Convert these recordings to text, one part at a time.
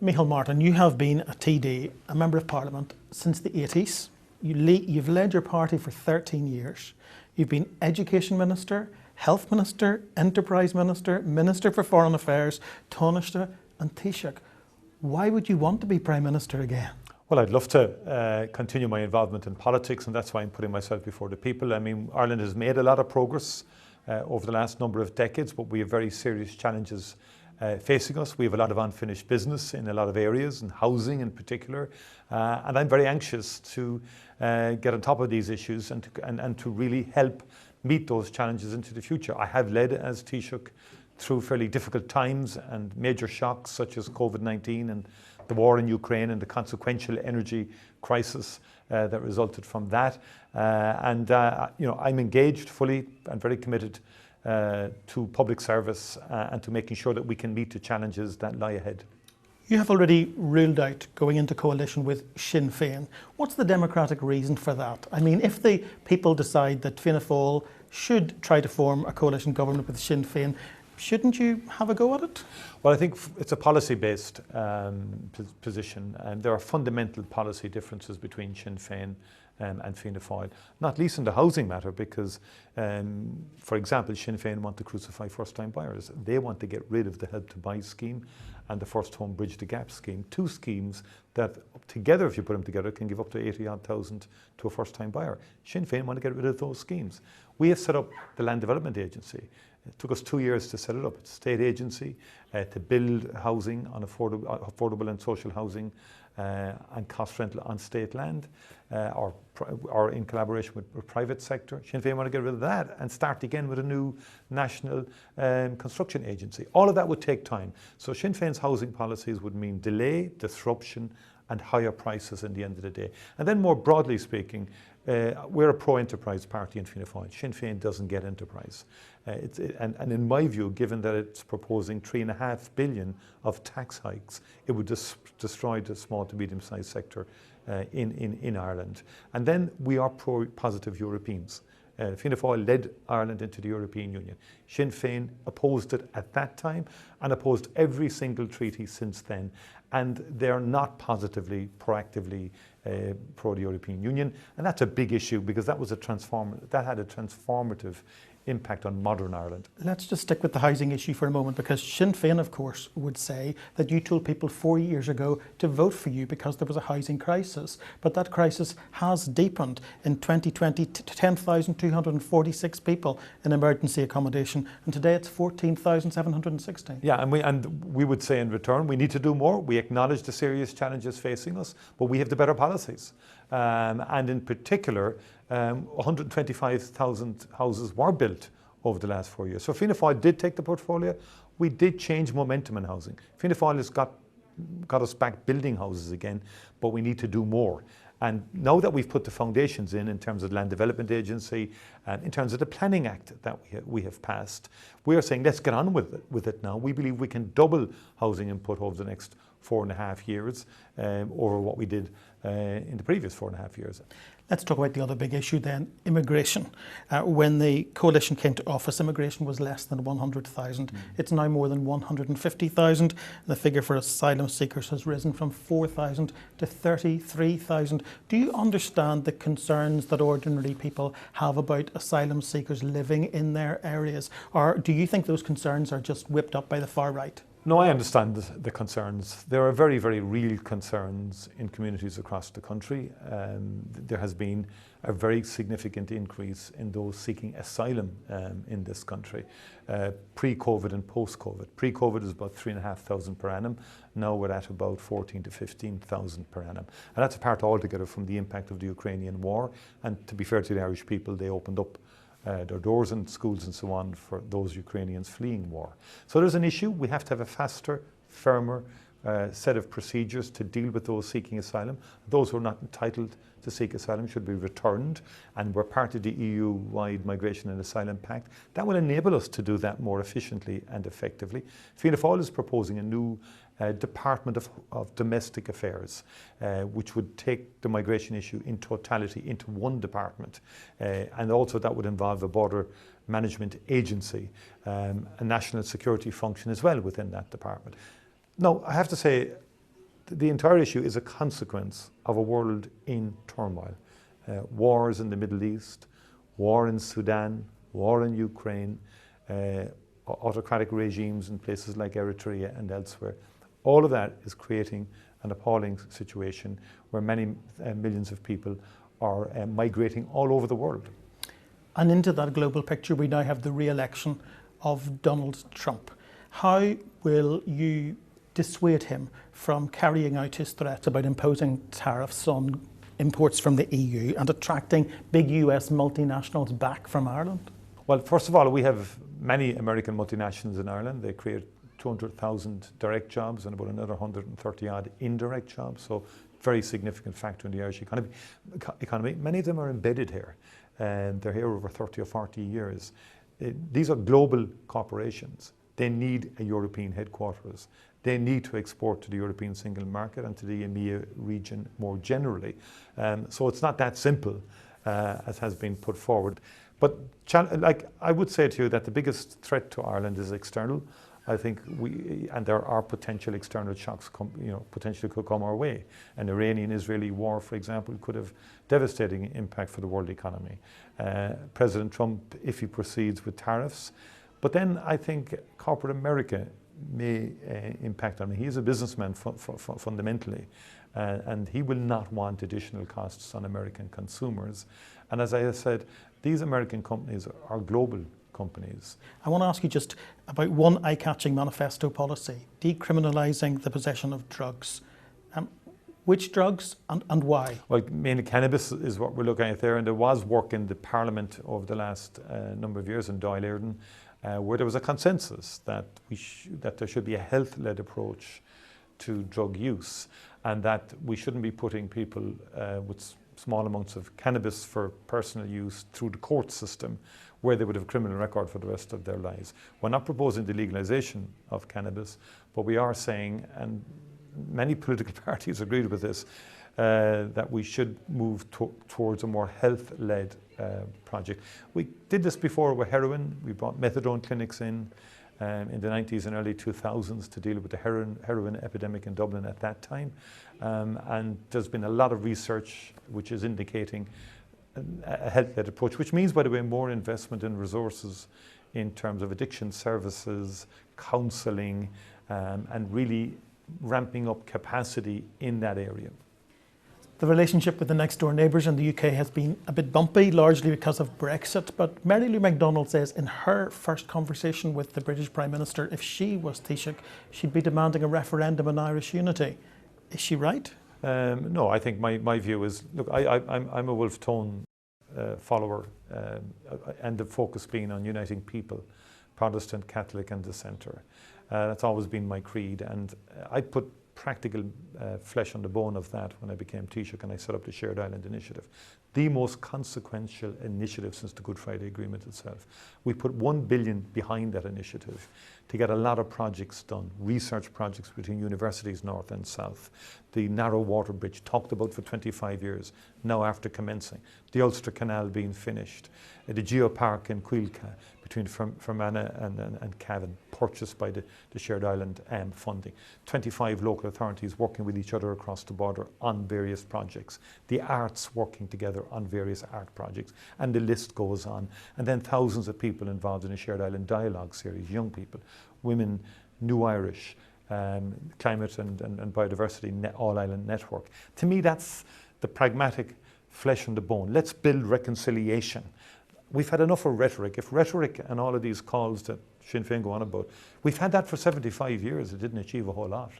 Micheál Martin, you have been a TD, a Member of Parliament, since the 80s. You've led your party for 13 years. You've been Education Minister, Health Minister, Enterprise Minister, Minister for Foreign Affairs, Taoiseach and Taoiseach. Why would you want to be Prime Minister again? Well, I'd love to continue my involvement in politics, and that's why I'm putting myself before the people. I mean, Ireland has made a lot of progress over the last number of decades, but we have very serious challenges facing us. We have a lot of unfinished business in a lot of areas, and housing in particular. And I'm very anxious to get on top of these issues and to really help meet those challenges into the future. I have led as Taoiseach through fairly difficult times and major shocks such as COVID-19 and the war in Ukraine and the consequential energy crisis that resulted from that. I'm engaged fully and very committed to public service and to making sure that we can meet the challenges that lie ahead. You have already ruled out going into coalition with Sinn Fein. What's the democratic reason for that? I mean, if the people decide that Fianna Fáil should try to form a coalition government with Sinn Fein, shouldn't you have a go at it? Well, I think it's a policy-based position, and there are fundamental policy differences between Sinn Fein and Fianna Fáil, not least in the housing matter, because, for example, Sinn Fein want to crucify first-time buyers. They want to get rid of the Help to Buy scheme and the First Home Bridge the Gap scheme, two schemes that together, if you put them together, can give up to 80,000 to a first-time buyer. Sinn Fein want to get rid of those schemes. We have set up the Land Development Agency. It took us 2 years to set it up. It's a state agency to build housing on affordable and social housing and cost rental on state land or in collaboration with private sector. Sinn Féin want to get rid of that and start again with a new national construction agency. All of that would take time. So Sinn Féin's housing policies would mean delay, disruption and higher prices in the end of the day. And then more broadly speaking, we're a pro-enterprise party in Fianna Fáil. Sinn Féin doesn't get enterprise. And in my view, given that it's proposing $3.5 billion of tax hikes, it would destroy the small to medium-sized sector in Ireland. And then we are pro-positive Europeans. Fianna Fáil led Ireland into the European Union. Sinn Féin opposed it at that time and opposed every single treaty since then. And they're not positively, proactively pro the European Union. And that's a big issue because that had a transformative impact on modern Ireland. Let's just stick with the housing issue for a moment, because Sinn Féin, of course, would say that you told people 4 years ago to vote for you because there was a housing crisis. But that crisis has deepened. In 2020, 10,246 people in emergency accommodation, and today it's 14,716. Yeah, and we would say in return, we need to do more. We acknowledge the serious challenges facing us, but we have the better policies. And in particular, 125,000 houses were built over the last 4 years. So Fianna Fáil did take the portfolio. We did change momentum in housing. Fianna Fáil has got us back building houses again, but we need to do more. And now that we've put the foundations in terms of the Land Development Agency, and in terms of the Planning Act that we have passed, we are saying let's get on with it now. We believe we can double housing input over the next 4.5 years over what we did in the previous 4.5 years. Let's talk about the other big issue then, immigration. When the coalition came to office, immigration was less than 100,000. It's now more than 150,000. The figure for asylum seekers has risen from 4,000 to 33,000. Do you understand the concerns that ordinary people have about asylum seekers living in their areas? Or do you think those concerns are just whipped up by the far right? No, I understand the concerns. There are very, very real concerns in communities across the country. There has been a very significant increase in those seeking asylum in this country, pre-COVID and post-COVID. Pre-COVID is about 3,500 per annum. Now we're at about 14,000 to 15,000 per annum. And that's apart altogether from the impact of the Ukrainian war. And to be fair to the Irish people, they opened up their doors and schools and so on for those Ukrainians fleeing war. So there's an issue. We have to have a faster, firmer set of procedures to deal with those seeking asylum. Those who are not entitled to seek asylum should be returned, and we're part of the EU-wide Migration and Asylum Pact. That will enable us to do that more efficiently and effectively. Fianna Fáil is proposing a new Department of Domestic Affairs, which would take the migration issue in totality into one department. And also that would involve a border management agency, a national security function as well within that department. Now, I have to say, the entire issue is a consequence of a world in turmoil. Wars in the Middle East, war in Sudan, war in Ukraine, autocratic regimes in places like Eritrea and elsewhere. All of that is creating an appalling situation where many millions of people are migrating all over the world. And into that global picture, we now have the re-election of Donald Trump. How will you dissuade him from carrying out his threats about imposing tariffs on imports from the EU and attracting big US multinationals back from Ireland? Well, first of all, we have many American multinationals in Ireland. They create 200,000 direct jobs and about another 130 odd indirect jobs. So very significant factor in the Irish economy. Many of them are embedded here, and they're here over 30 or 40 years. These are global corporations. They need a European headquarters. They need to export to the European single market and to the EMEA region more generally. So it's not that simple as has been put forward. But like I would say to you that the biggest threat to Ireland is external. I think and there are potential external shocks potentially could come our way. An Iranian-Israeli war, for example, could have devastating impact for the world economy. President Trump, if he proceeds with tariffs, but then I think corporate America may impact on him. He's a businessman fundamentally, and he will not want additional costs on American consumers. And as I said, these American companies are global companies. I want to ask you just about one eye-catching manifesto policy, decriminalising the possession of drugs. Which drugs and why? Well, mainly cannabis is what we're looking at there, and there was work in the Parliament over the last number of years in Dáil Éireann, where there was a consensus that that there should be a health-led approach to drug use, and that we shouldn't be putting people with small amounts of cannabis for personal use through the court system, where they would have a criminal record for the rest of their lives. We're not proposing the legalization of cannabis, but we are saying, and many political parties agreed with this, that we should move towards a more health-led project. We did this before with heroin. We brought methadone clinics in the 90s and early 2000s to deal with the heroin epidemic in Dublin at that time. And there's been a lot of research which is indicating a health-led approach, which means, by the way, more investment in resources in terms of addiction services, counselling, and really ramping up capacity in that area. The relationship with the next door neighbours in the UK has been a bit bumpy, largely because of Brexit, but Mary Lou McDonald says in her first conversation with the British Prime Minister, if she was Taoiseach, she'd be demanding a referendum on Irish unity. Is she right? No, I think my view is, look, I'm a Wolfe Tone follower, and the focus being on uniting people, Protestant, Catholic and dissenter. That's always been my creed, and I put practical flesh on the bone of that when I became Taoiseach and I set up the Shared Island Initiative, the most consequential initiative since the Good Friday Agreement itself. We put $1 billion behind that initiative to get a lot of projects done, research projects between universities north and south. The narrow water bridge talked about for 25 years, now after commencing. The Ulster Canal being finished. The Geopark in Cuilca between Fermanagh and Cavan, purchased by the Shared Island funding. 25 local authorities working with each other across the border on various projects. The arts working together on various art projects. And the list goes on. And then thousands of people involved in a Shared Island Dialogue series, young people, women, New Irish, climate and biodiversity, all-island network. To me, that's the pragmatic flesh on the bone. Let's build reconciliation. We've had enough of rhetoric. If rhetoric and all of these calls that Sinn Féin go on about, we've had that for 75 years. It didn't achieve a whole lot.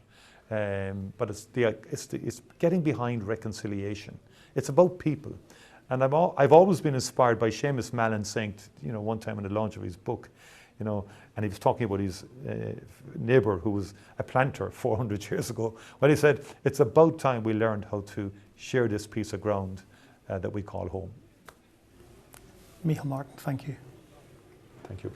But it's getting behind reconciliation. It's about people. And I've always been inspired by Seamus Mallon saying, one time in the launch of his book, and he was talking about his neighbour who was a planter 400 years ago. Well, he said, it's about time we learned how to share this piece of ground that we call home. Micheál Martin, thank you. Thank you.